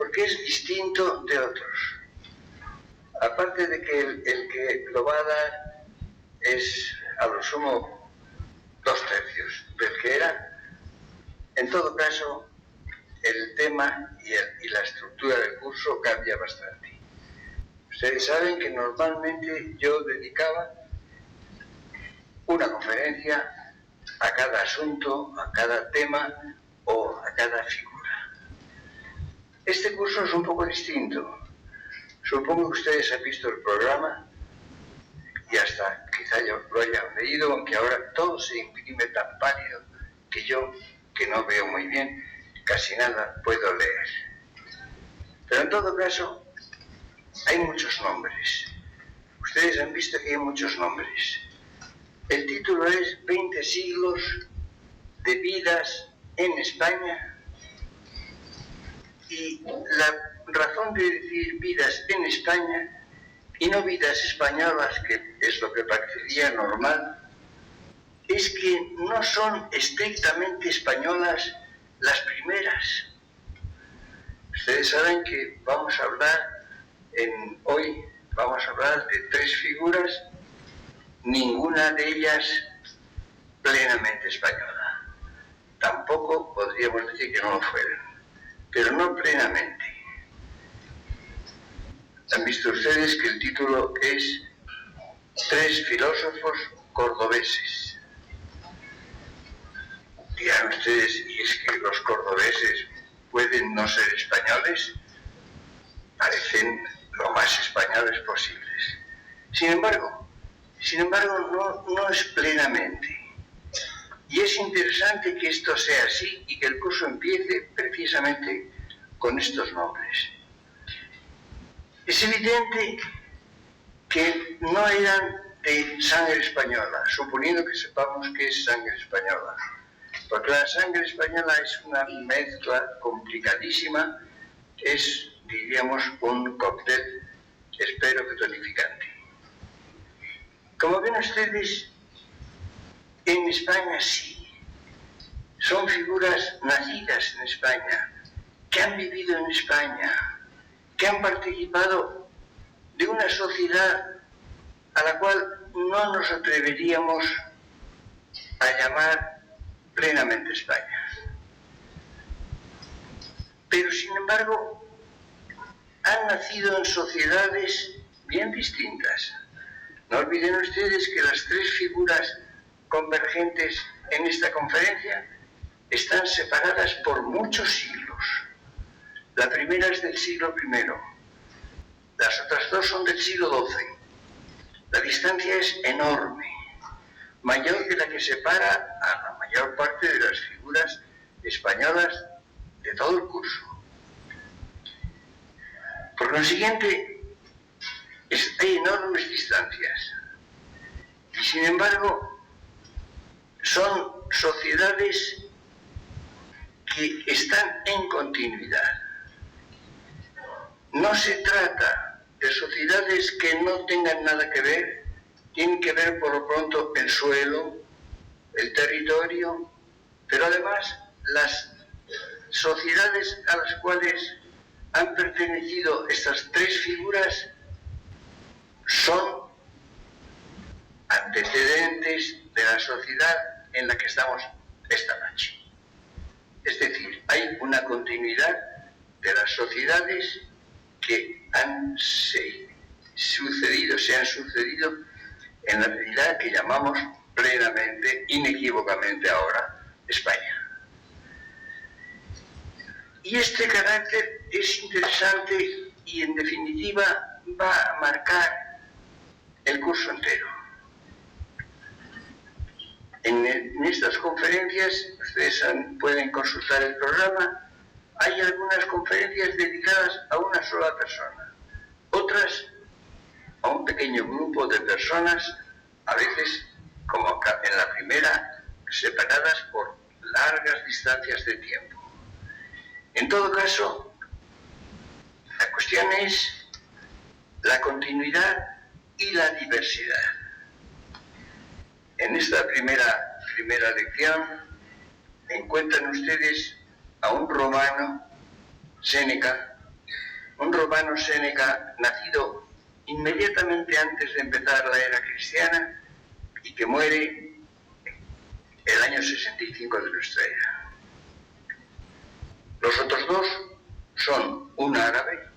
porque es distinto de otros. Aparte de que el que lo va a dar es a lo sumo 2/3 del que era, en todo caso el tema y la estructura del curso cambia bastante. Ustedes saben que normalmente yo dedicaba una conferencia a cada asunto, a cada tema o a cada figura. Este curso es un poco distinto. Supongo que ustedes han visto el programa y hasta quizá yo lo hayan leído, aunque ahora todo se imprime tan pálido que yo, que no veo muy bien, casi nada puedo leer. Pero en todo caso, hay muchos nombres. Ustedes han visto que hay muchos nombres. El título es 20 siglos de vidas en España, y la razón de decir vidas en España y no vidas españolas, que es lo que parecería normal, es que no son estrictamente españolas las primeras. Ustedes saben que vamos a hablar hoy de 3 figuras, ninguna de ellas plenamente española. Tampoco podríamos decir que no lo fueran, pero no plenamente. Han visto ustedes que el título es 3 filósofos cordobeses. Dirán ustedes, ¿y es que los cordobeses pueden no ser españoles? Parecen lo más españoles posibles. Sin embargo, no es plenamente. Y es interesante que esto sea así y que el curso empiece precisamente con estos nombres. Es evidente que no eran de sangre española, suponiendo que sepamos que es sangre española, porque la sangre española es una mezcla complicadísima, es, diríamos, un cóctel, espero que tonificante. Como ven ustedes, en España sí, son figuras nacidas en España, que han vivido en España, que han participado de una sociedad a la cual no nos atreveríamos a llamar plenamente España. Pero sin embargo, han nacido en sociedades bien distintas. No olviden ustedes que las 3 figuras convergentes en esta conferencia están separadas por muchos siglos. La primera es del siglo I, las otras 2 son del siglo XII. La distancia es enorme, mayor que la que separa a la mayor parte de las figuras españolas de todo el curso. Por consiguiente, hay enormes distancias. Y sin embargo, son sociedades que están en continuidad. No se trata de sociedades que no tengan nada que ver, tienen que ver por lo pronto el suelo, el territorio, pero además las sociedades a las cuales han pertenecido estas 3 figuras son antecedentes de la sociedad en la que estamos esta noche. Es decir, hay una continuidad de las sociedades que se han sucedido en la realidad que llamamos plenamente, inequívocamente ahora, España. Y este carácter es interesante y en definitiva va a marcar el curso entero. En estas conferencias, ustedes pueden consultar el programa, hay algunas conferencias dedicadas a una sola persona, otras a un pequeño grupo de personas, a veces, como en la primera, separadas por largas distancias de tiempo. En todo caso, la cuestión es la continuidad y la diversidad. En esta primera lección encuentran ustedes a un romano, Séneca, un romano Séneca nacido inmediatamente antes de empezar la era cristiana y que muere el año 65 de nuestra era. Los otros dos son un árabe,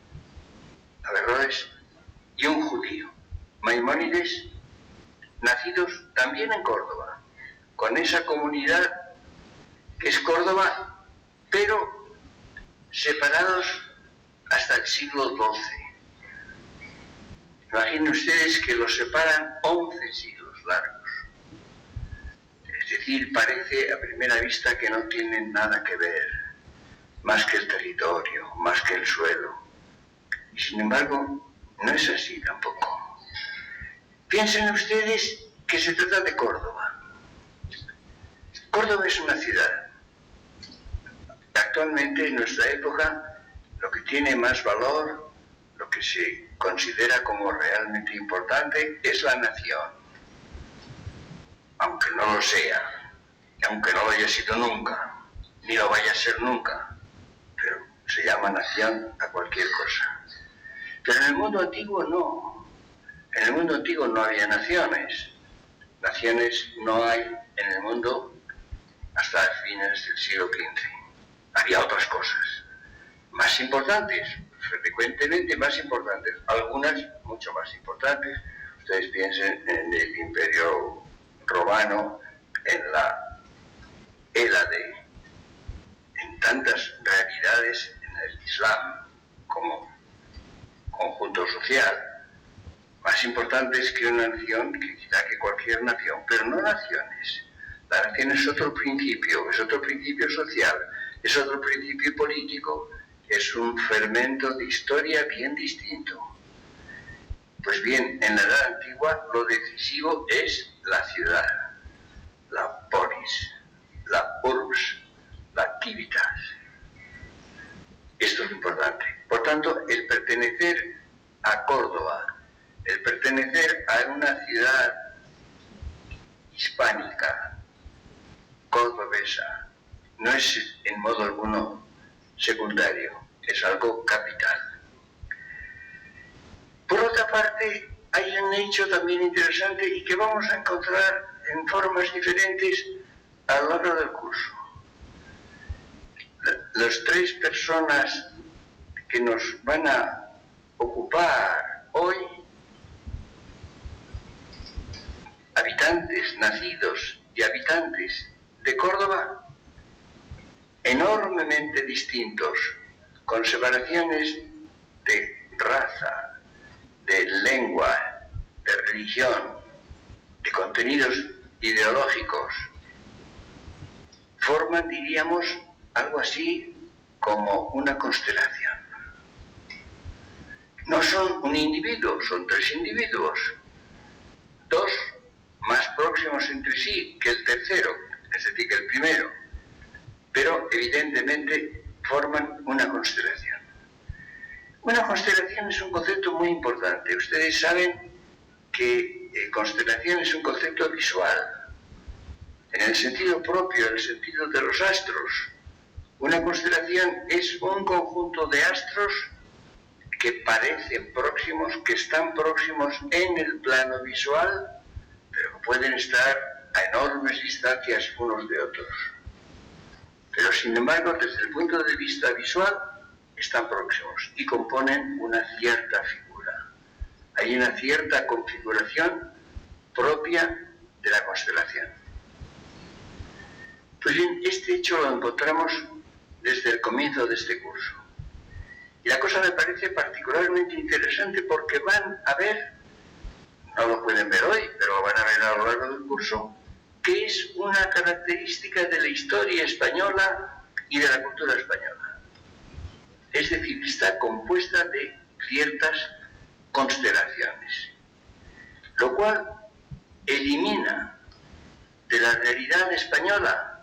Averroes, y un judío, Maimónides, nacidos también en Córdoba, con esa comunidad que es Córdoba, pero separados hasta el siglo XII. Imaginen ustedes que los separan 11 siglos largos. Es decir, parece a primera vista que no tienen nada que ver, más que el territorio, más que el suelo. Y sin embargo, no es así tampoco. Piensen ustedes que se trata de Córdoba. Córdoba es una ciudad. Actualmente, en nuestra época, lo que tiene más valor, lo que se considera como realmente importante, es la nación. Aunque no lo sea, aunque no lo haya sido nunca, ni lo vaya a ser nunca, pero se llama nación a cualquier cosa. Pero en el mundo antiguo no. En el mundo antiguo no había naciones. Naciones no hay en el mundo hasta fines del siglo XV. Había otras cosas más importantes, frecuentemente más importantes, algunas mucho más importantes. Ustedes piensen en el Imperio Romano, en la Hélade, en tantas realidades, en el Islam como conjunto social, más importantes que una nación, que quizá que cualquier nación, pero no naciones. La nación es otro principio social, es otro principio político, es un fermento de historia bien distinto. Pues bien, en la Edad Antigua lo decisivo es la ciudad, la polis, la urbs, la civitas. Esto es lo importante. Por tanto, el pertenecer a Córdoba, el pertenecer a una ciudad hispánica, cordobesa, no es en modo alguno secundario, es algo capital. Por otra parte, hay un hecho también interesante y que vamos a encontrar en formas diferentes a lo largo del curso. Las tres personas que nos van a ocupar hoy, habitantes, nacidos y habitantes de Córdoba, enormemente distintos, con separaciones de raza, de lengua, de religión, de contenidos ideológicos, forman, diríamos, algo así como una constelación. No son un individuo, son tres individuos, dos más próximos entre sí que el tercero, es decir, que el primero, pero evidentemente forman una constelación. Una constelación es un concepto muy importante. Ustedes saben que constelación es un concepto visual, en el sentido propio, en el sentido de los astros. Una constelación es un conjunto de astros que parecen próximos, que están próximos en el plano visual, pero que pueden estar a enormes distancias unos de otros. Pero sin embargo, desde el punto de vista visual, están próximos y componen una cierta figura. Hay una cierta configuración propia de la constelación. Pues bien, este hecho lo encontramos desde el comienzo de este curso. Y la cosa me parece particularmente interesante porque van a ver, no lo pueden ver hoy, pero lo van a ver a lo largo del curso, que es una característica de la historia española y de la cultura española. Es decir, está compuesta de ciertas constelaciones, lo cual elimina de la realidad española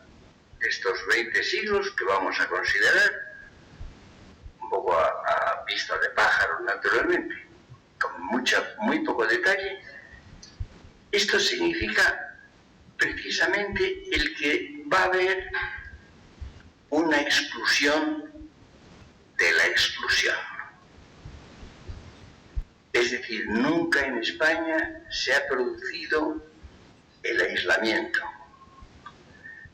de estos 20 siglos que vamos a considerar, un poco a vista de pájaro, naturalmente, con muy poco detalle. Esto significa precisamente el que va a haber una exclusión de la exclusión. Es decir, nunca en España se ha producido el aislamiento.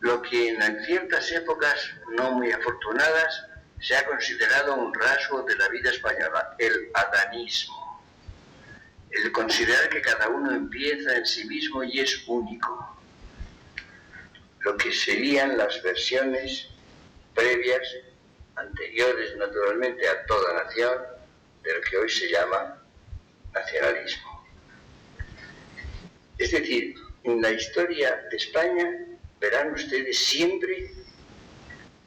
Lo que en ciertas épocas no muy afortunadas se ha considerado un rasgo de la vida española, el adanismo. El considerar que cada uno empieza en sí mismo y es único. Lo que serían las versiones previas, anteriores naturalmente a toda nación, de lo que hoy se llama nacionalismo. Es decir, en la historia de España verán ustedes siempre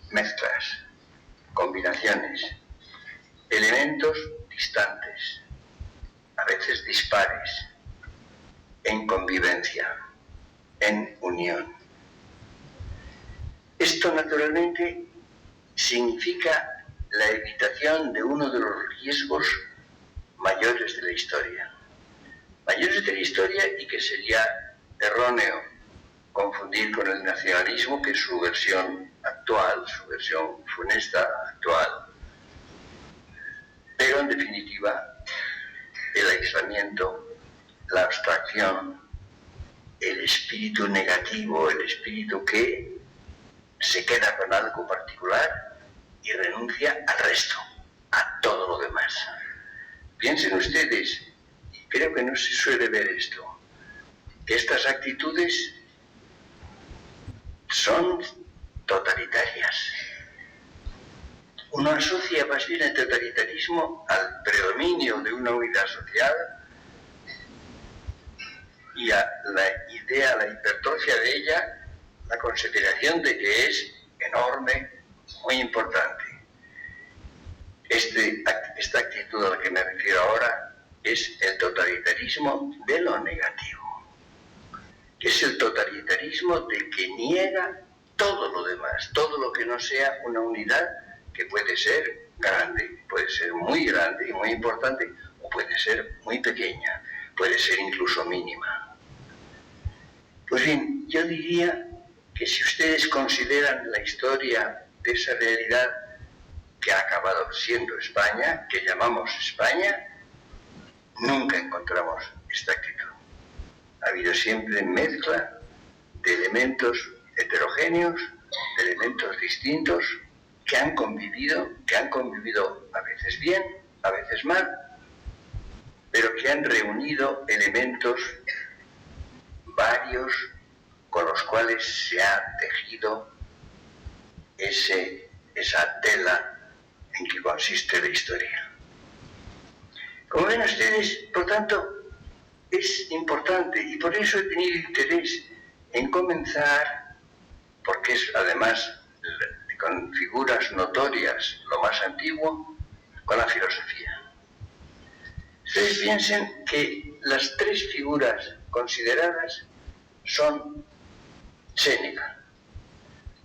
mezclas, combinaciones, elementos distantes, a veces dispares, en convivencia, en unión. Esto naturalmente significa la evitación de uno de los riesgos mayores de la historia. Mayores de la historia y que sería erróneo confundir con el nacionalismo, que es su versión actual, su versión funesta actual. Pero en definitiva, el aislamiento, la abstracción, el espíritu negativo, el espíritu que se queda con algo particular y renuncia al resto, a todo lo demás. Piensen ustedes, y creo que no se suele ver esto, que estas actitudes son totalitarias. Uno asocia más bien el totalitarismo al predominio de una unidad social y a la idea, la hipertrofia de ella, la consideración de que es enorme, muy importante. Esta actitud a la que me refiero ahora es el totalitarismo de lo negativo. Es el totalitarismo del que niega todo lo demás, todo lo que no sea una unidad que puede ser grande, puede ser muy grande y muy importante, o puede ser muy pequeña, puede ser incluso mínima. Pues bien, yo diría que si ustedes consideran la historia de esa realidad que ha acabado siendo España, que llamamos España, nunca encontramos esta actitud. Ha habido siempre mezcla de elementos heterogéneos, de elementos distintos, que han convivido a veces bien, a veces mal, pero que han reunido elementos varios con los cuales se ha tejido esa tela en que consiste la historia. Como ven ustedes, por tanto, es importante y por eso he tenido interés en comenzar, porque es además con figuras notorias, lo más antiguo, con la filosofía. Ustedes piensen que las tres figuras consideradas son Séneca.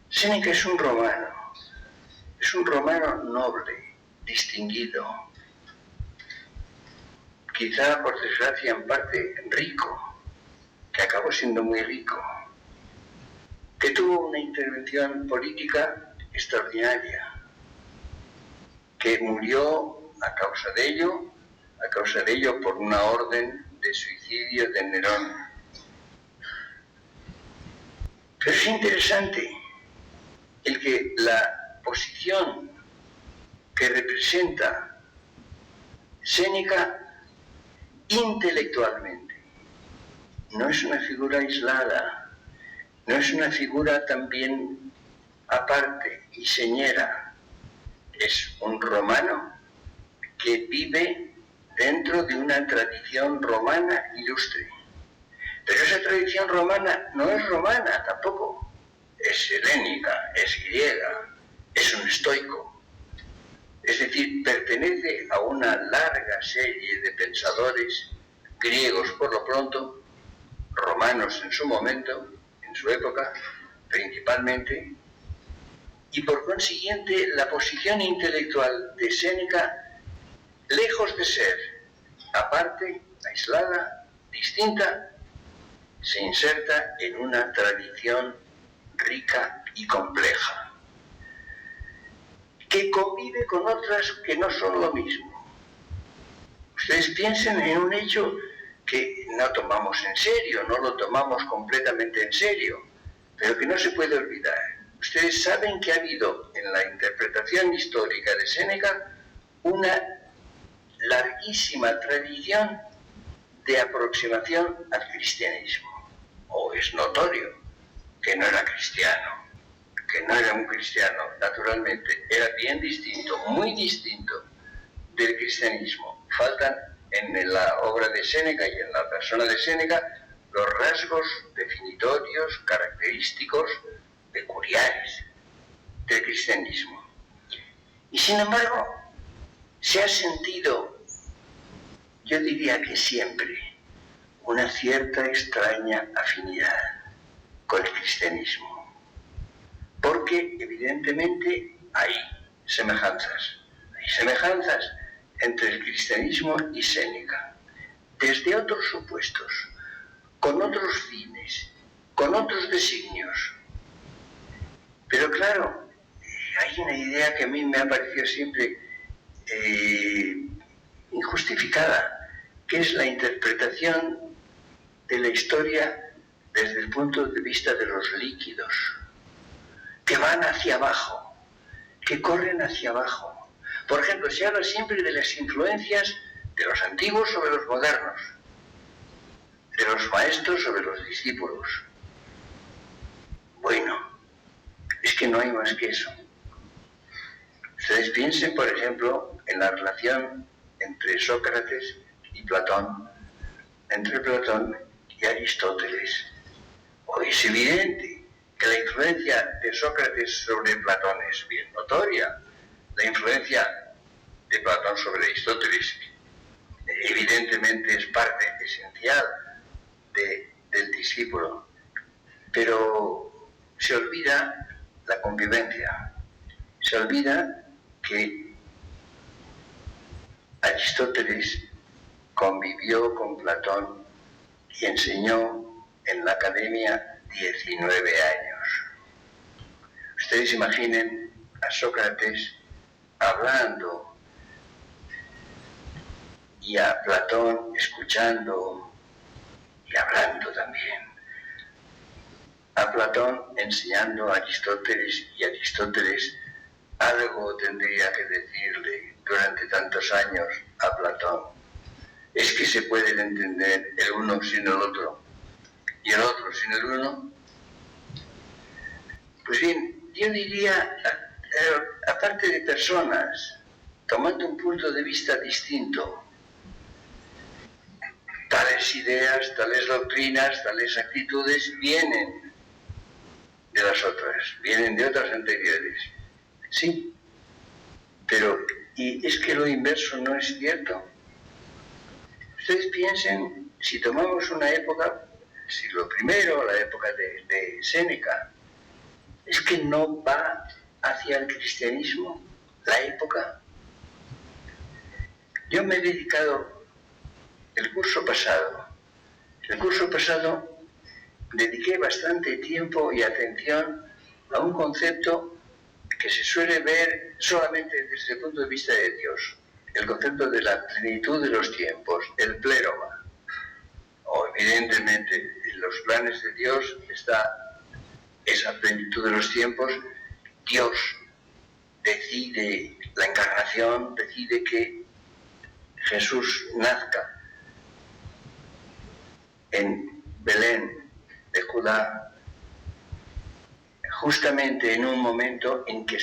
Séneca es un romano noble, distinguido, quizá por desgracia en parte rico, que acabó siendo muy rico, que tuvo una intervención política extraordinaria, que murió a causa de ello por una orden de suicidio de Nerón. Pero es interesante el que la posición que representa Séneca intelectualmente no es una figura aislada, no es una figura también aparte y señera, es un romano que vive dentro de una tradición romana ilustre. Pero esa tradición romana no es romana tampoco, es helénica, es griega, es un estoico. Es decir, pertenece a una larga serie de pensadores griegos por lo pronto, romanos en su momento, en su época principalmente, y por consiguiente la posición intelectual de Séneca, lejos de ser aparte, aislada, distinta, se inserta en una tradición rica y compleja, que convive con otras que no son lo mismo. Ustedes piensen en un hecho que no tomamos en serio, no lo tomamos completamente en serio, pero que no se puede olvidar. Ustedes saben que ha habido en la interpretación histórica de Séneca una larguísima tradición de aproximación al cristianismo. O es notorio que no era cristiano, que no era un cristiano, naturalmente, era bien distinto, muy distinto del cristianismo. Faltan en la obra de Séneca y en la persona de Séneca los rasgos definitorios, característicos, peculiares del cristianismo. Y sin embargo, se ha sentido, yo diría que siempre, una cierta extraña afinidad con el cristianismo, porque evidentemente hay semejanzas entre el cristianismo y Séneca, desde otros supuestos, con otros fines, con otros designios. Pero claro, hay una idea que a mí me ha parecido siempre injustificada, que es la interpretación de la historia desde el punto de vista de los líquidos, que van hacia abajo, que corren hacia abajo. Por ejemplo, se habla siempre de las influencias de los antiguos sobre los modernos, de los maestros sobre los discípulos. Bueno, es que no hay más que eso. Ustedes piensen, por ejemplo, en la relación entre Sócrates y Platón, entre Platón y Aristóteles. Hoy es evidente que la influencia de Sócrates sobre Platón es bien notoria. La influencia de Platón sobre Aristóteles evidentemente es parte esencial del discípulo, pero se olvida la convivencia, se olvida que Aristóteles convivió con Platón y enseñó en la academia 19 años. Ustedes imaginen a Sócrates hablando y a Platón escuchando y hablando también. A Platón enseñando a Aristóteles y Aristóteles algo tendría que decirle durante tantos años a Platón. Es que se pueden entender el uno sin el otro y el otro sin el uno. Pues bien, yo diría, aparte de personas, tomando un punto de vista distinto, tales ideas, tales doctrinas, tales actitudes vienen de las otras, vienen de otras anteriores. Sí, pero y es que lo inverso no es cierto. Ustedes piensen, si tomamos una época, siglo I, la época de Séneca, es que no va hacia el cristianismo la época. Yo me he dedicado el curso pasado dediqué bastante tiempo y atención a un concepto que se suele ver solamente desde el punto de vista de Dios, el concepto de la plenitud de los tiempos, el pléroma. Evidentemente, en los planes de Dios está esa plenitud de los tiempos. Dios decide la encarnación, decide que Jesús nazca en Belén de Judá, justamente en un momento en que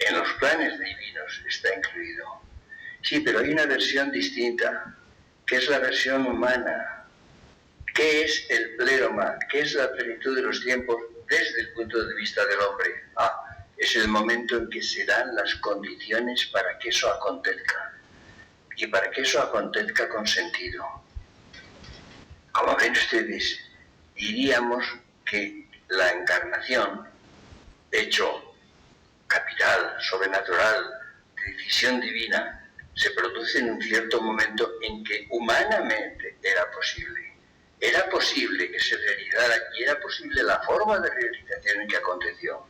en los planes divinos está incluido. Sí, pero hay una versión distinta, que es la versión humana. ¿Qué es el pléroma? ¿Qué es la plenitud de los tiempos desde el punto de vista del hombre? Es el momento en que se dan las condiciones para que eso acontezca. Y para que eso acontezca con sentido. Como ven ustedes, diríamos que la encarnación, hecho capital, sobrenatural, de decisión divina, se produce en un cierto momento en que humanamente era posible. Era posible que se realizara y era posible la forma de realización en que aconteció.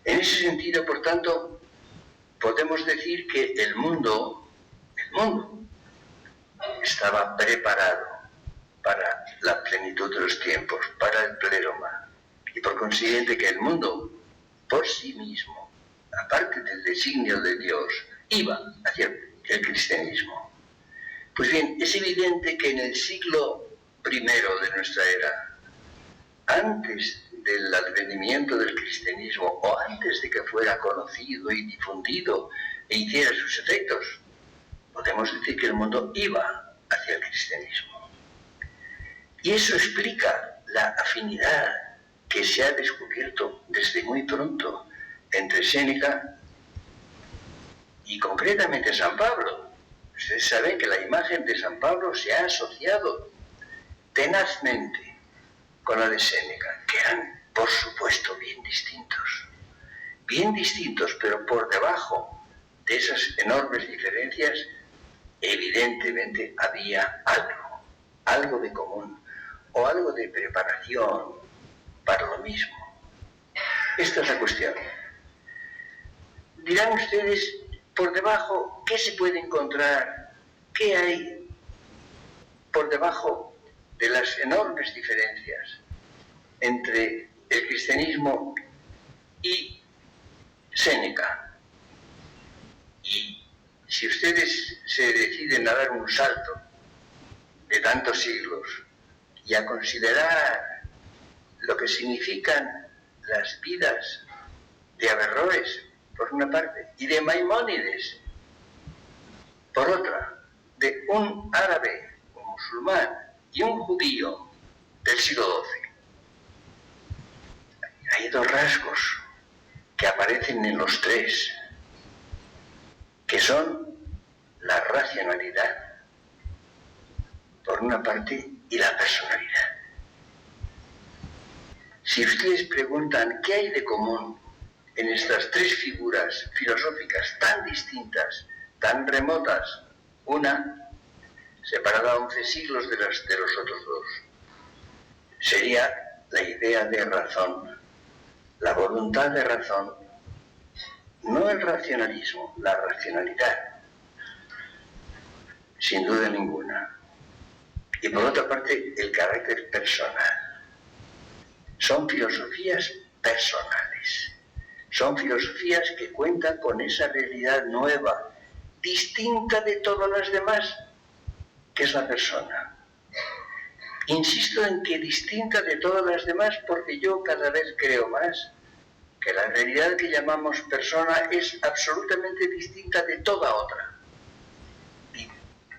En ese sentido, por tanto, podemos decir que el mundo estaba preparado para la plenitud de los tiempos, para el pleroma, y por consiguiente que el mundo por sí mismo, aparte del designio de Dios, iba hacia el cristianismo. Pues bien, es evidente que en el siglo I de nuestra era, antes del advenimiento del cristianismo o antes de que fuera conocido y difundido e hiciera sus efectos, podemos decir que el mundo iba hacia el cristianismo. Y eso explica la afinidad que se ha descubierto desde muy pronto entre Séneca y concretamente San Pablo. Ustedes saben que la imagen de San Pablo se ha asociado tenazmente con la de Séneca, que eran, por supuesto, bien distintos, pero por debajo de esas enormes diferencias, evidentemente había algo de común, o algo de preparación para lo mismo. Esta es la cuestión. Dirán ustedes, por debajo, ¿qué se puede encontrar? ¿Qué hay por debajo de las enormes diferencias entre el cristianismo y Séneca? Y si ustedes se deciden a dar un salto de tantos siglos y a considerar lo que significan las vidas de Averroes, por una parte, y de Maimónides, por otra, de un árabe, un musulmán y un judío del siglo XII, hay dos rasgos que aparecen en los tres, que son la racionalidad, por una parte, y la personalidad. Si ustedes preguntan qué hay de común en estas tres figuras filosóficas tan distintas, tan remotas, una separada 11 siglos de los otros dos, sería la idea de razón, la voluntad de razón, no el racionalismo, la racionalidad, sin duda ninguna. Y por otra parte, el carácter personal. Son filosofías personales. Son filosofías que cuentan con esa realidad nueva, distinta de todas las demás, que es la persona. Insisto en que distinta de todas las demás porque yo cada vez creo más que la realidad que llamamos persona es absolutamente distinta de toda otra. Y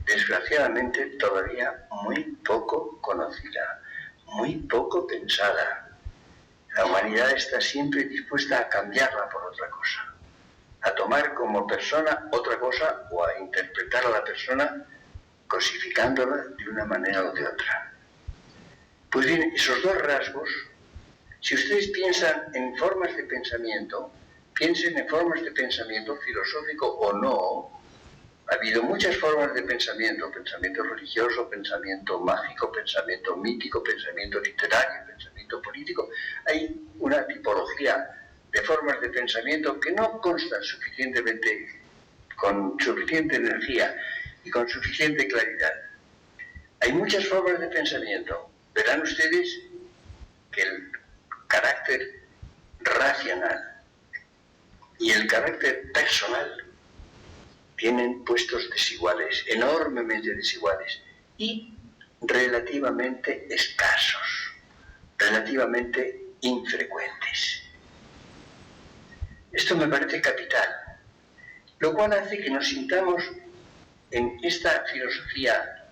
desgraciadamente todavía muy poco conocida, muy poco pensada. La humanidad está siempre dispuesta a cambiarla por otra cosa, a tomar como persona otra cosa o a interpretar a la persona cosificándola de una manera o de otra. Pues bien, esos dos rasgos, si ustedes piensan en formas de pensamiento, piensen en formas de pensamiento filosófico o no. Ha habido muchas formas de pensamiento religioso, pensamiento mágico, pensamiento mítico, pensamiento literario, pensamiento político. Hay una tipología de formas de pensamiento que no constan suficientemente, con suficiente energía y con suficiente claridad. Hay muchas formas de pensamiento. Verán ustedes que el carácter racional y el carácter personal tienen puestos desiguales, enormemente desiguales, y relativamente escasos, relativamente infrecuentes. Esto me parece capital, lo cual hace que nos sintamos en esta filosofía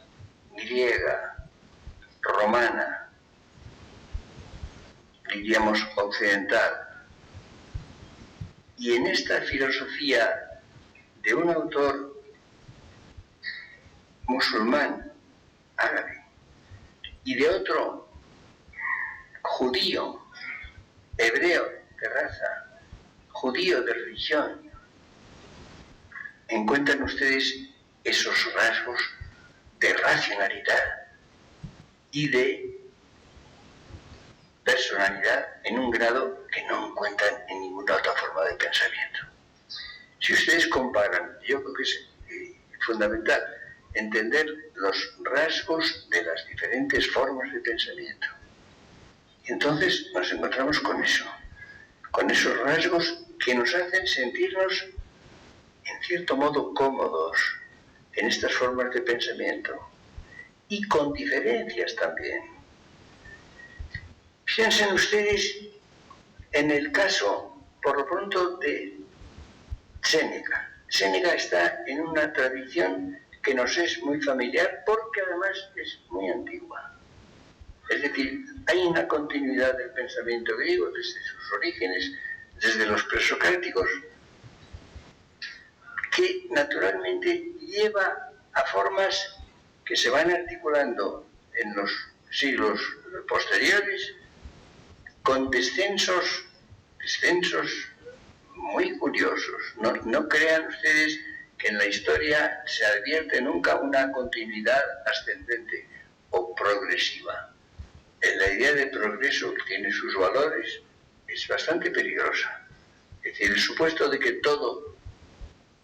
griega, romana, diríamos occidental, y en esta filosofía de un autor musulmán, árabe, y de otro judío, hebreo de raza, judío de religión, encuentran ustedes esos rasgos de racionalidad y de personalidad en un grado que no encuentran en ninguna otra forma de pensamiento. Si ustedes comparan, yo creo que es fundamental entender los rasgos de las diferentes formas de pensamiento. Y entonces nos encontramos con eso, con esos rasgos que nos hacen sentirnos, en cierto modo, cómodos en estas formas de pensamiento y con diferencias también. Piensen ustedes en el caso, por lo pronto, de Séneca. Séneca está en una tradición que nos es muy familiar porque además es muy antigua. Es decir, hay una continuidad del pensamiento griego desde sus orígenes, desde los presocráticos, que naturalmente lleva a formas que se van articulando en los siglos posteriores con descensos muy curiosos. No crean ustedes que en la historia se advierte nunca una continuidad ascendente o progresiva. La idea de progreso, que tiene sus valores, es bastante peligrosa. Es decir, el supuesto de que todo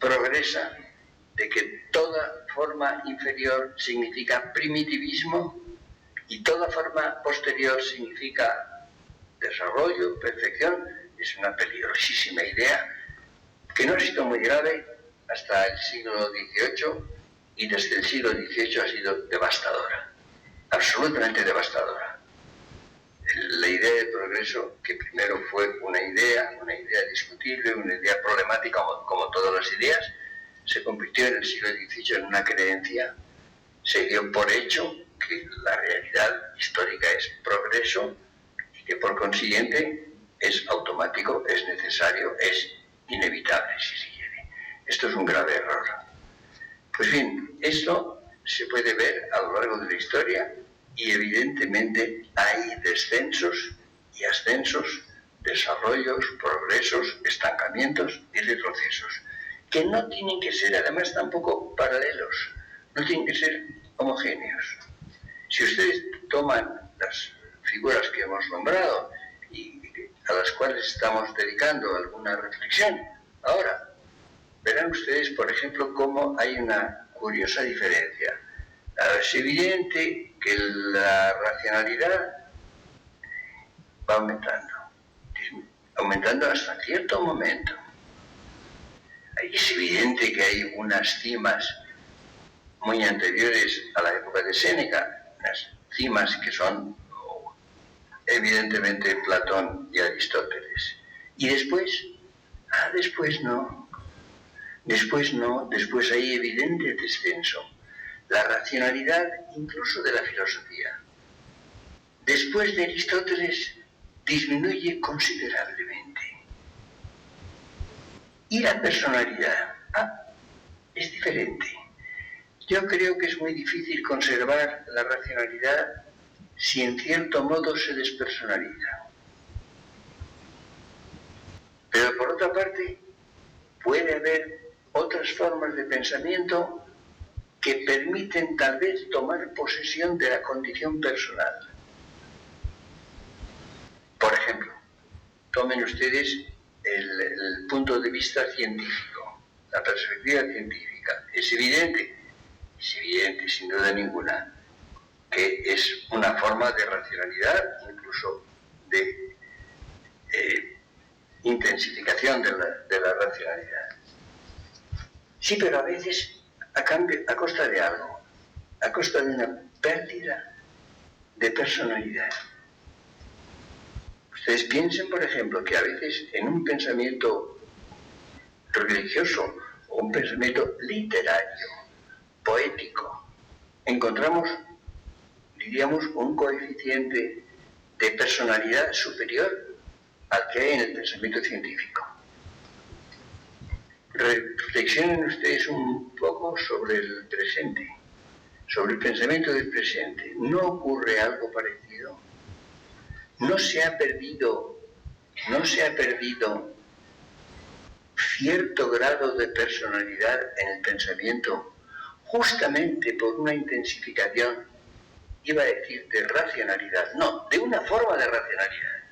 progresa, de que toda forma inferior significa primitivismo y toda forma posterior significa desarrollo, perfección, es una peligrosísima idea que no ha sido muy grave hasta el siglo XVIII y desde el siglo XVIII ha sido devastadora, absolutamente devastadora. La idea de progreso, que primero fue una idea discutible, una idea problemática como todas las ideas, se convirtió en el siglo XVIII en una creencia. Se dio por hecho que la realidad histórica es progreso y que por consiguiente es automático, es necesario, es inevitable, si se quiere. Esto es un grave error. Pues bien, esto se puede ver a lo largo de la historia y evidentemente hay descensos y ascensos, desarrollos, progresos, estancamientos y retrocesos, que no tienen que ser además tampoco paralelos, no tienen que ser homogéneos. Si ustedes toman las figuras que hemos nombrado y a las cuales estamos dedicando alguna reflexión, ahora verán ustedes, por ejemplo, cómo hay una curiosa diferencia. Es evidente que la racionalidad va aumentando hasta cierto momento. Es evidente que hay unas cimas muy anteriores a la época de Séneca, unas cimas que son evidentemente Platón y Aristóteles. Y después no, después hay evidente descenso. La racionalidad incluso de la filosofía, después de Aristóteles, disminuye considerablemente. Y la personalidad es diferente. Yo creo que es muy difícil conservar la racionalidad si en cierto modo se despersonaliza. Pero por otra parte, puede haber otras formas de pensamiento que permiten tal vez tomar posesión de la condición personal. Por ejemplo, tomen ustedes el punto de vista científico, la perspectiva científica. Es evidente, sin duda ninguna, que es una forma de racionalidad, incluso de intensificación de la racionalidad. Sí, pero a veces a costa de algo, a costa de una pérdida de personalidad. Ustedes piensen, por ejemplo, que a veces en un pensamiento religioso o un pensamiento literario, poético, encontramos, diríamos, un coeficiente de personalidad superior al que hay en el pensamiento científico. Reflexionen ustedes un poco sobre el presente, sobre el pensamiento del presente. ¿No ocurre algo parecido? ¿No se ha perdido cierto grado de personalidad en el pensamiento justamente por una intensificación, iba a decir de racionalidad, no, de una forma de racionalidad,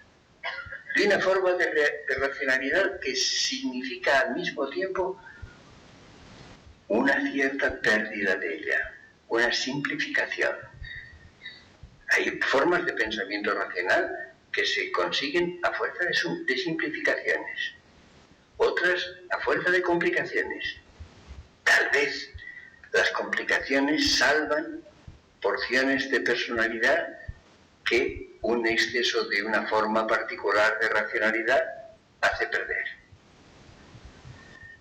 de una forma de racionalidad que significa al mismo tiempo una cierta pérdida de ella, una simplificación. Hay formas de pensamiento racional que se consiguen a fuerza de simplificaciones, otras a fuerza de complicaciones. Tal vez las complicaciones salvan porciones de personalidad que un exceso de una forma particular de racionalidad hace perder.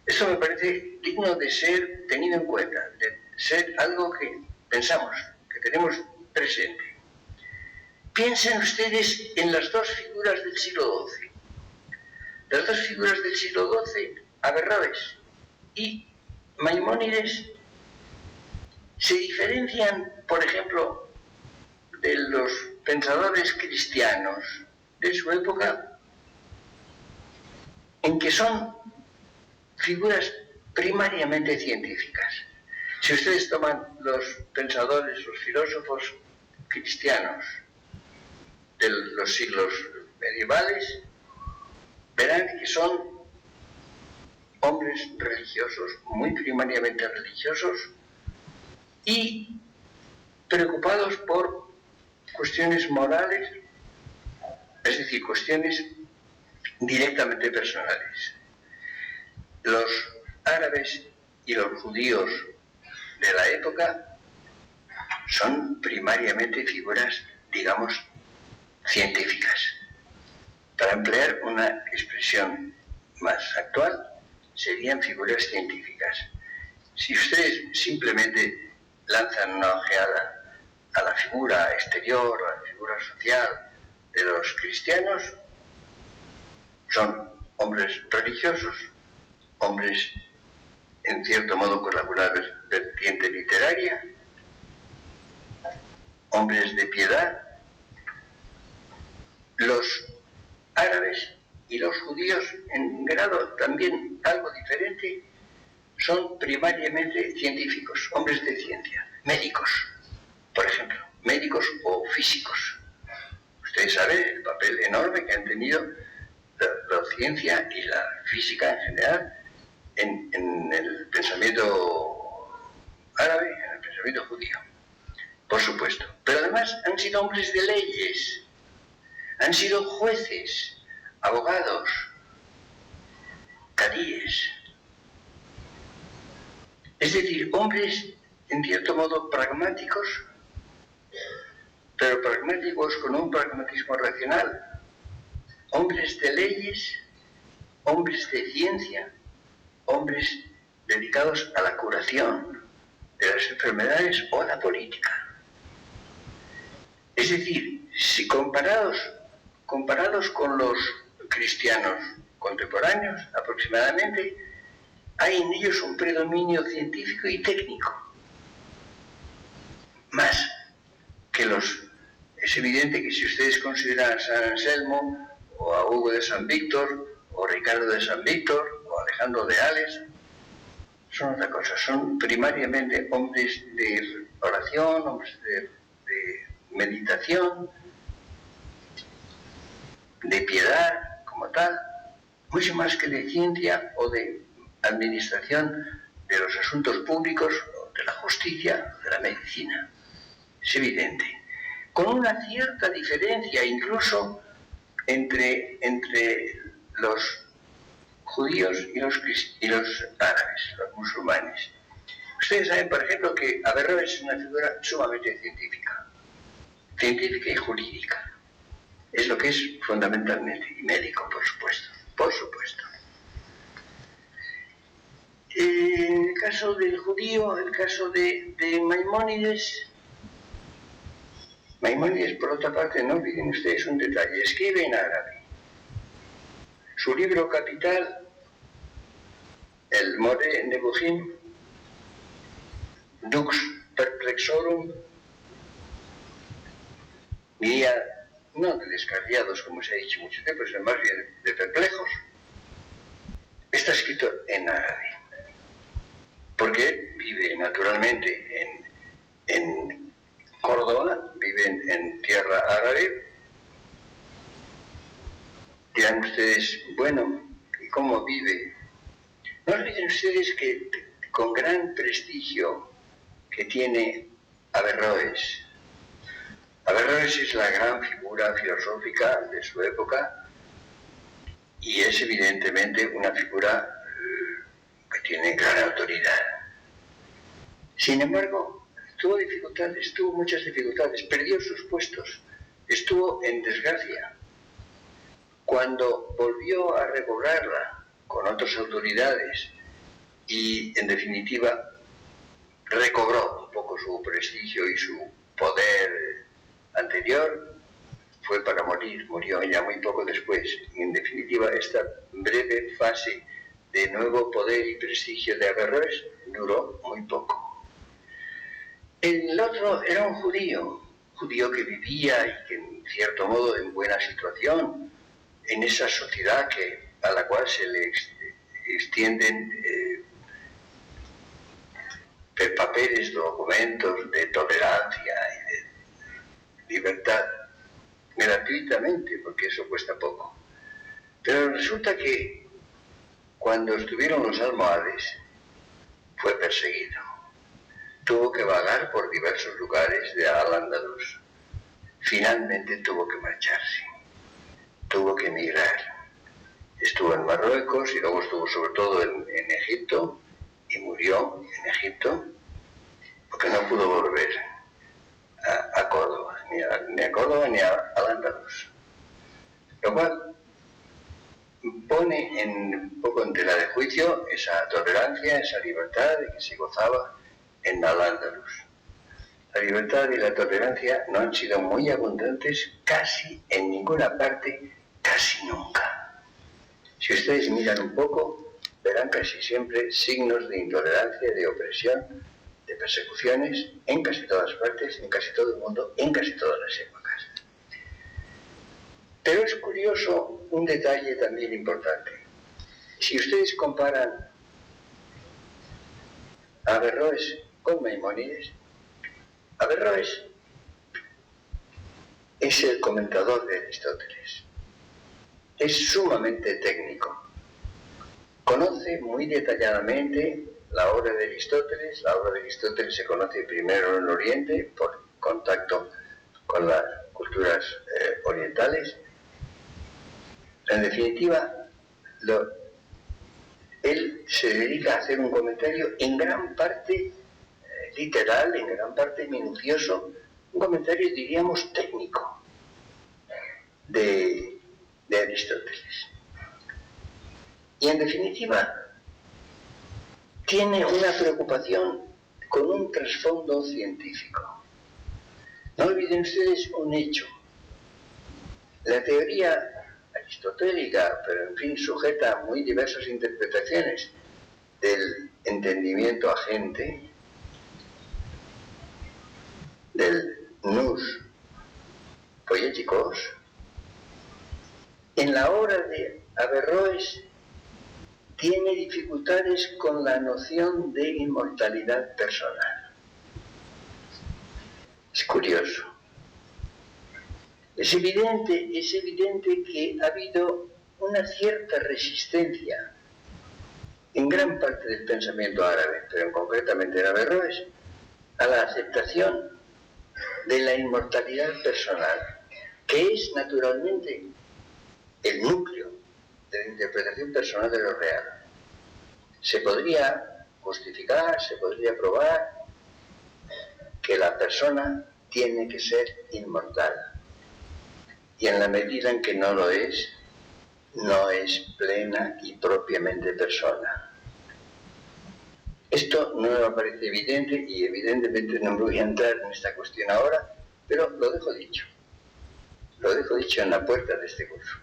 Eso me parece digno de ser tenido en cuenta, de ser algo que pensamos, que tenemos presente. Piensen ustedes en las dos figuras del siglo XII. Las dos figuras del siglo XII, Averroes y Maimónides, se diferencian, por ejemplo, de los pensadores cristianos de su época, en que son figuras primariamente científicas. Si ustedes toman los pensadores, los filósofos cristianos de los siglos medievales, verán que son hombres religiosos, muy primariamente religiosos, y preocupados por cuestiones morales, es decir, cuestiones directamente personales. Los árabes y los judíos de la época son primariamente figuras, digamos, científicas. Para emplear una expresión más actual, serían figuras científicas. Si ustedes simplemente lanzan una ojeada a la figura exterior, a la figura social de los cristianos, son hombres religiosos, hombres en cierto modo con alguna vertiente literaria, hombres de piedad. Los árabes y los judíos, en grado también algo diferente, son primariamente científicos, hombres de ciencia, médicos, por ejemplo, médicos o físicos. Ustedes saben el papel enorme que han tenido la ciencia y la física en general en el pensamiento árabe, en el pensamiento judío, por supuesto. Pero además han sido hombres de leyes, han sido jueces, abogados, cadíes. Es decir, hombres en cierto modo pragmáticos, pero pragmáticos con un pragmatismo racional, hombres de leyes, hombres de ciencia, hombres dedicados a la curación de las enfermedades o a la política. Es decir, si comparados con los cristianos contemporáneos aproximadamente, hay en ellos un predominio científico y técnico. Más que los... Es evidente que si ustedes consideran a San Anselmo, o a Hugo de San Víctor, o Ricardo de San Víctor, o Alejandro de Ales, son otra cosa, son primariamente hombres de oración, hombres de meditación, de piedad como tal, mucho más que de ciencia o de administración de los asuntos públicos, de la justicia, de la medicina. Es evidente. Con una cierta diferencia incluso entre los judíos y los árabes, los musulmanes. Ustedes saben, por ejemplo, que Averroes es una figura sumamente científica y jurídica. Es lo que es fundamentalmente, y médico, por supuesto, por supuesto. En el caso del judío, el caso de Maimónides, por otra parte, no olviden ustedes un detalle, escribe en árabe. Su libro capital, el More Nebuchim, Dux Perplexorum, diría, no de descarriados, como se ha dicho mucho tiempo, sino más bien de perplejos, está escrito en árabe. Porque él vive naturalmente en Córdoba, vive en tierra árabe, Dirán ustedes, bueno, ¿y cómo vive? No olviden ustedes que con gran prestigio que tiene Averroes. Averroes es la gran figura filosófica de su época y es evidentemente una figura que tiene gran autoridad. Sin embargo, tuvo muchas dificultades, perdió sus puestos, estuvo en desgracia. Cuando volvió a recobrarla con otras autoridades y, en definitiva, recobró un poco su prestigio y su poder anterior, fue para morir, murió ya muy poco después. Y, en definitiva, esta breve fase de nuevo poder y prestigio de Averroes duró muy poco. El otro era un judío que vivía y que, en cierto modo, en buena situación, en esa sociedad a la cual se le extienden papeles, documentos de tolerancia y de libertad gratuitamente, porque eso cuesta poco. Pero resulta que cuando estuvieron los almohades fue perseguido. Tuvo que vagar por diversos lugares de Al-Ándalus. Finalmente tuvo que marcharse. Tuvo que emigrar. Estuvo en Marruecos y luego estuvo sobre todo en Egipto y murió en Egipto porque no pudo volver a Córdoba, ni a Córdoba ni a Al-Ándalus. Lo cual pone un poco en tela de juicio esa tolerancia, esa libertad de que se gozaba en Al-Ándalus. La libertad y la tolerancia no han sido muy abundantes casi en ninguna parte, casi nunca. Si ustedes miran un poco, verán casi siempre signos de intolerancia, de opresión, de persecuciones en casi todas partes, en casi todo el mundo, en casi todas las épocas. Pero es curioso un detalle también importante. Si ustedes comparan a Averroes con Maimónides, Averroes es el comentador de Aristóteles. Es sumamente técnico. Conoce muy detalladamente la obra de Aristóteles. La obra de Aristóteles se conoce primero en Oriente por contacto con las culturas orientales. En definitiva, él se dedica a hacer un comentario en gran parte literal, en gran parte minucioso, un comentario, diríamos, técnico de Aristóteles. Y en definitiva, tiene una preocupación con un trasfondo científico. No olviden ustedes un hecho. La teoría aristotélica, pero en fin sujeta a muy diversas interpretaciones del entendimiento agente, del nous poietikos, en la obra de Averroes tiene dificultades con la noción de inmortalidad personal. Es curioso. Es evidente que ha habido una cierta resistencia en gran parte del pensamiento árabe, pero concretamente en Averroes, a la aceptación de la inmortalidad personal, que es naturalmente el núcleo de la interpretación personal de lo real. Se podría justificar, se podría probar que la persona tiene que ser inmortal. Y en la medida en que no lo es, no es plena y propiamente persona. Esto no me parece evidente y evidentemente no me voy a entrar en esta cuestión ahora, pero lo dejo dicho. Lo dejo dicho en la puerta de este curso.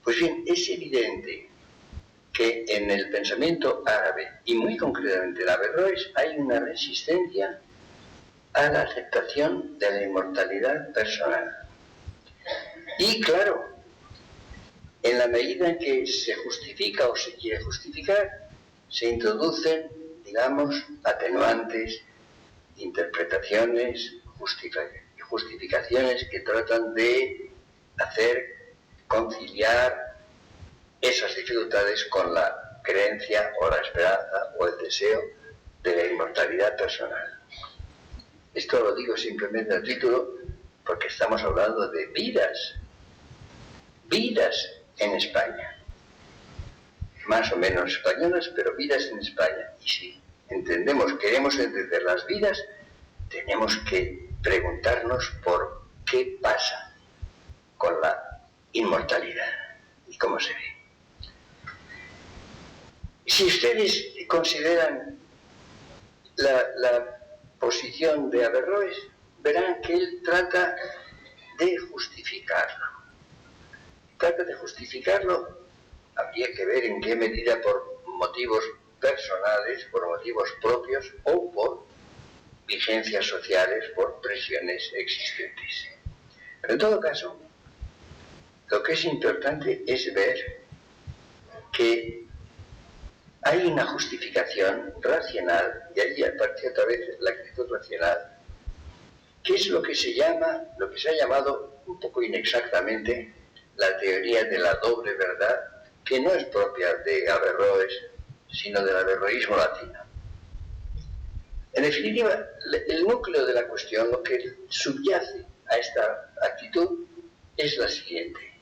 Pues bien, es evidente que en el pensamiento árabe, y muy concretamente en Averroes, hay una resistencia a la aceptación de la inmortalidad personal. Y claro, en la medida en que se justifica o se quiere justificar, se introducen, digamos, atenuantes, interpretaciones, justificaciones que tratan de hacer conciliar esas dificultades con la creencia o la esperanza o el deseo de la inmortalidad personal. Esto lo digo simplemente al título porque estamos hablando de vidas en España, más o menos españolas, pero vidas en España. Y si queremos entender las vidas, tenemos que preguntarnos por qué pasa con la inmortalidad y cómo se ve. Si ustedes consideran la posición de Averroes, verán que él trata de justificarlo. Habría que ver en qué medida por motivos personales, por motivos propios o por vigencias sociales, por presiones existentes. Pero en todo caso, lo que es importante es ver que hay una justificación racional, y ahí aparece otra vez la actitud racional, que es lo que se ha llamado un poco inexactamente la teoría de la doble verdad, que no es propia de Averroes, sino del averroísmo latino. En definitiva, el núcleo de la cuestión, lo que subyace a esta actitud, es la siguiente.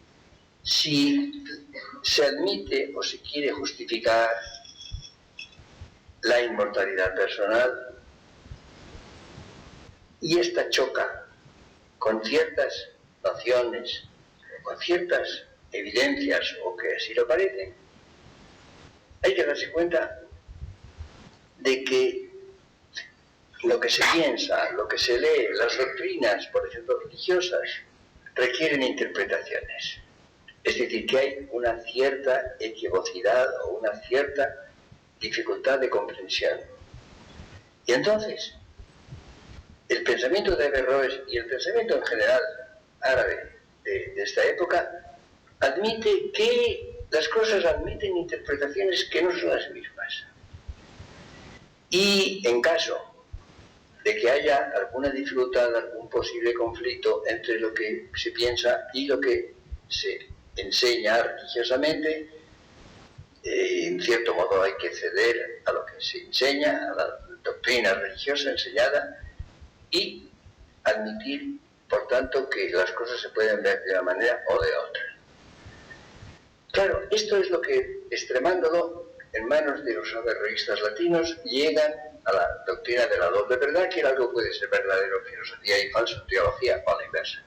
Si se admite o se quiere justificar la inmortalidad personal y esta choca con ciertas nociones, con ciertas evidencias o que así lo parecen, hay que darse cuenta de que lo que se piensa, lo que se lee, las doctrinas, por ejemplo, religiosas, requieren interpretaciones. Es decir, que hay una cierta equivocidad o una cierta dificultad de comprensión. Y entonces, el pensamiento de Averroes y el pensamiento en general árabe de esta época admite que las cosas admiten interpretaciones que no son las mismas. Y en caso de que haya alguna dificultad, algún posible conflicto entre lo que se piensa y lo que se enseña religiosamente, en cierto modo hay que ceder a lo que se enseña, a la doctrina religiosa enseñada, y admitir, por tanto, que las cosas se pueden ver de una manera o de otra. Claro, esto es lo que, extremándolo en manos de los averroístas latinos, llegan a la doctrina de la doble verdad, que algo puede ser verdadero en filosofía y falso en teología, o a la inversa.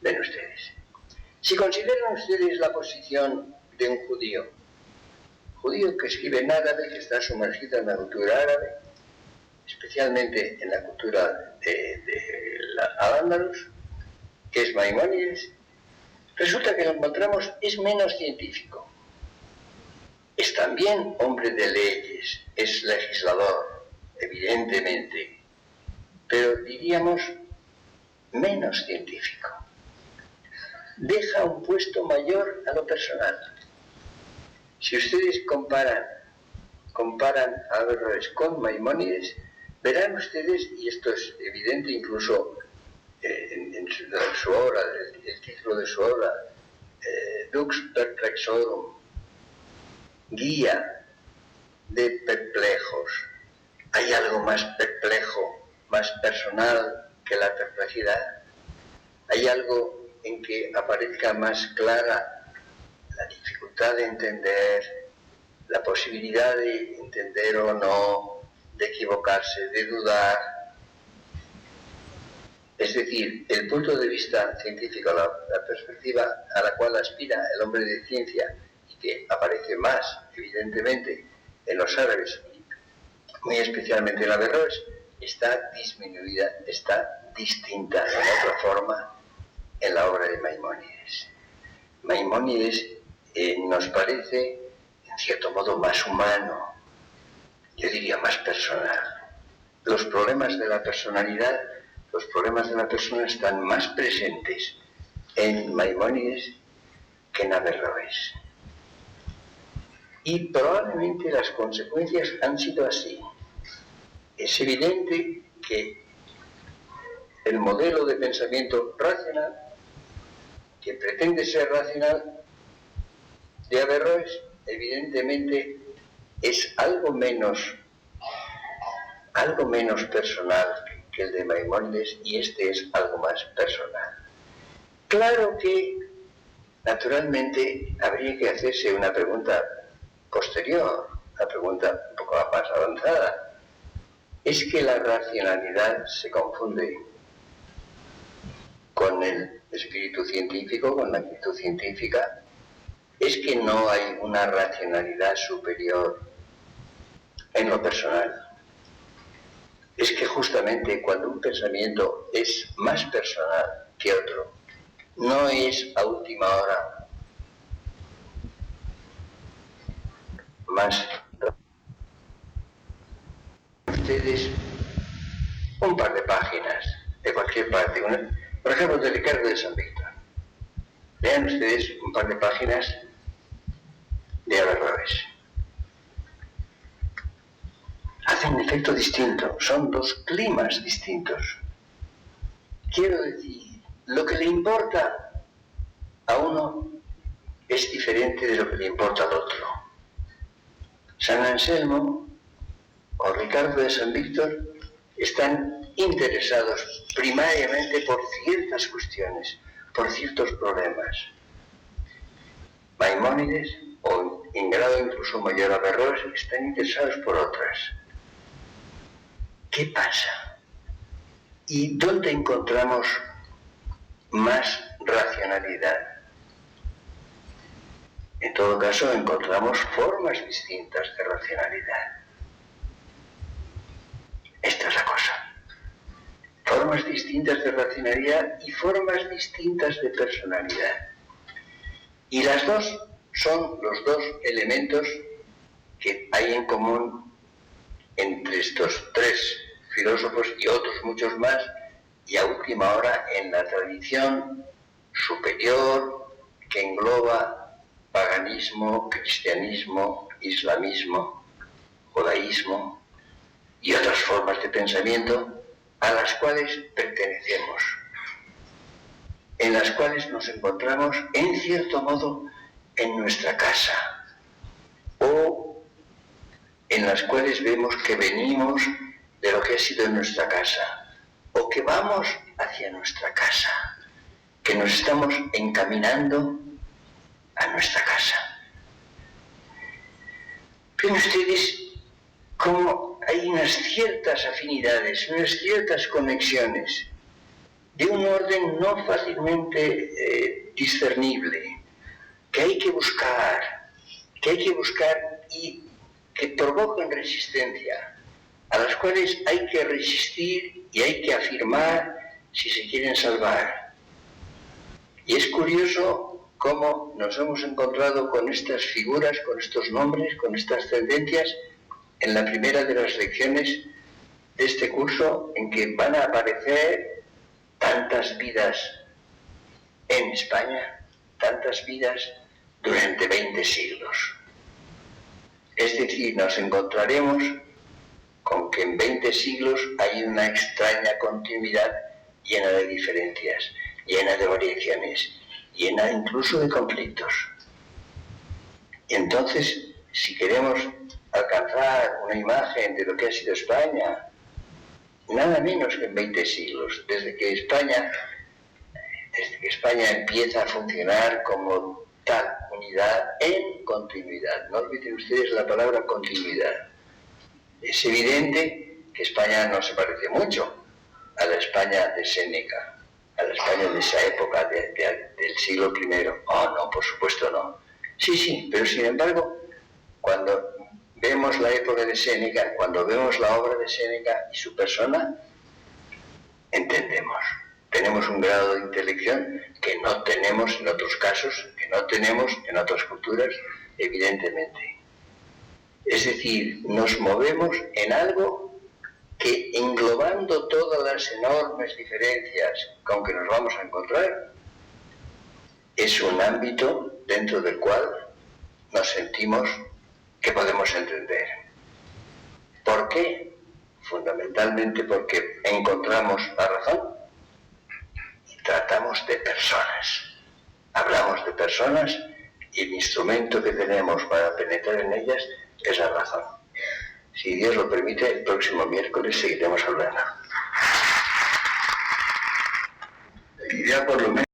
Ven ustedes. Si consideran ustedes la posición de un judío que escribe en árabe, que está sumergido en la cultura árabe, especialmente en la cultura de Al-Ándalus, que es Maimónides, resulta que lo encontramos es menos científico. Es también hombre de leyes, es legislador, evidentemente, pero diríamos menos científico. Deja un puesto mayor a lo personal. Si ustedes comparan a Averroes con Maimónides, verán ustedes, y esto es evidente incluso en su obra, el título de su obra, Dux Perplexorum, guía de perplejos. ¿Hay algo más perplejo, más personal que la perplejidad? ¿Hay algo en que aparezca más clara la dificultad de entender, la posibilidad de entender o no, de equivocarse, de dudar? Es decir, el punto de vista científico, la perspectiva a la cual aspira el hombre de ciencia y que aparece más evidentemente en los árabes, muy especialmente en Averroes, está disminuida, está distinta en otra forma en la obra de Maimónides. Maimónides nos parece, en cierto modo, más humano, yo diría más personal. Los problemas de la personalidad, los problemas de la persona están más presentes en Maimónides que en Averroes. Y probablemente las consecuencias han sido así. Es evidente que el modelo de pensamiento racional que pretende ser racional de Averroes, evidentemente es algo menos personal que el de Maimónides, y este es algo más personal. Claro que, naturalmente, habría que hacerse una pregunta posterior, una pregunta un poco más avanzada. ¿Es que la racionalidad se confunde con el espíritu científico, con la actitud científica? ¿Es que no hay una racionalidad superior en lo personal? Es que justamente cuando un pensamiento es más personal que otro, no es a última hora más. Ustedes un par de páginas de cualquier parte, por ejemplo de Ricardo de San Víctor. Lean ustedes un par de páginas de Averroes. Hacen un efecto distinto, son dos climas distintos. Quiero decir, lo que le importa a uno es diferente de lo que le importa al otro. San Anselmo o Ricardo de San Víctor están interesados primariamente por ciertas cuestiones, por ciertos problemas. Maimónides, o en grado incluso mayor Averroes, están interesados por otras. ¿Qué pasa? ¿Y dónde encontramos más racionalidad? En todo caso, encontramos formas distintas de racionalidad. Esta es la cosa. Formas distintas de racionalidad y formas distintas de personalidad. Y las dos son los dos elementos que hay en común entre estos tres filósofos y otros muchos más, y a última hora en la tradición superior que engloba paganismo, cristianismo, islamismo, judaísmo y otras formas de pensamiento a las cuales pertenecemos, en las cuales nos encontramos en cierto modo en nuestra casa, o en las cuales vemos que venimos de lo que ha sido en nuestra casa, o que vamos hacia nuestra casa, que nos estamos encaminando a nuestra casa. Ven ustedes cómo hay unas ciertas afinidades, unas ciertas conexiones de un orden no fácilmente discernible, que hay que buscar y que provocan resistencia, a las cuales hay que resistir y hay que afirmar si se quieren salvar. Y es curioso cómo nos hemos encontrado con estas figuras, con estos nombres, con estas tendencias en la primera de las lecciones de este curso, en que van a aparecer tantas vidas en España, tantas vidas durante 20 siglos. Es decir, nos encontraremos con que en 20 siglos hay una extraña continuidad llena de diferencias, llena de variaciones, llena incluso de conflictos. Y entonces, si queremos alcanzar una imagen de lo que ha sido España, nada menos que en 20 siglos, desde que España empieza a funcionar como tal unidad en continuidad. No olviden ustedes la palabra continuidad. Es evidente que España no se parece mucho a la España de Séneca, a la España de esa época del siglo I. Oh, no, por supuesto no. Sí, pero sin embargo, cuando vemos la época de Séneca, cuando vemos la obra de Séneca y su persona, entendemos. Tenemos un grado de intelección que no tenemos en otros casos, que no tenemos en otras culturas, evidentemente. Es decir, nos movemos en algo que, englobando todas las enormes diferencias con que nos vamos a encontrar, es un ámbito dentro del cual nos sentimos que podemos entender. ¿Por qué? Fundamentalmente porque encontramos la razón y tratamos de personas. Hablamos de personas y el instrumento que tenemos para penetrar en ellas es la razón. Si Dios lo permite, el próximo miércoles seguiremos hablando. Ya por lo menos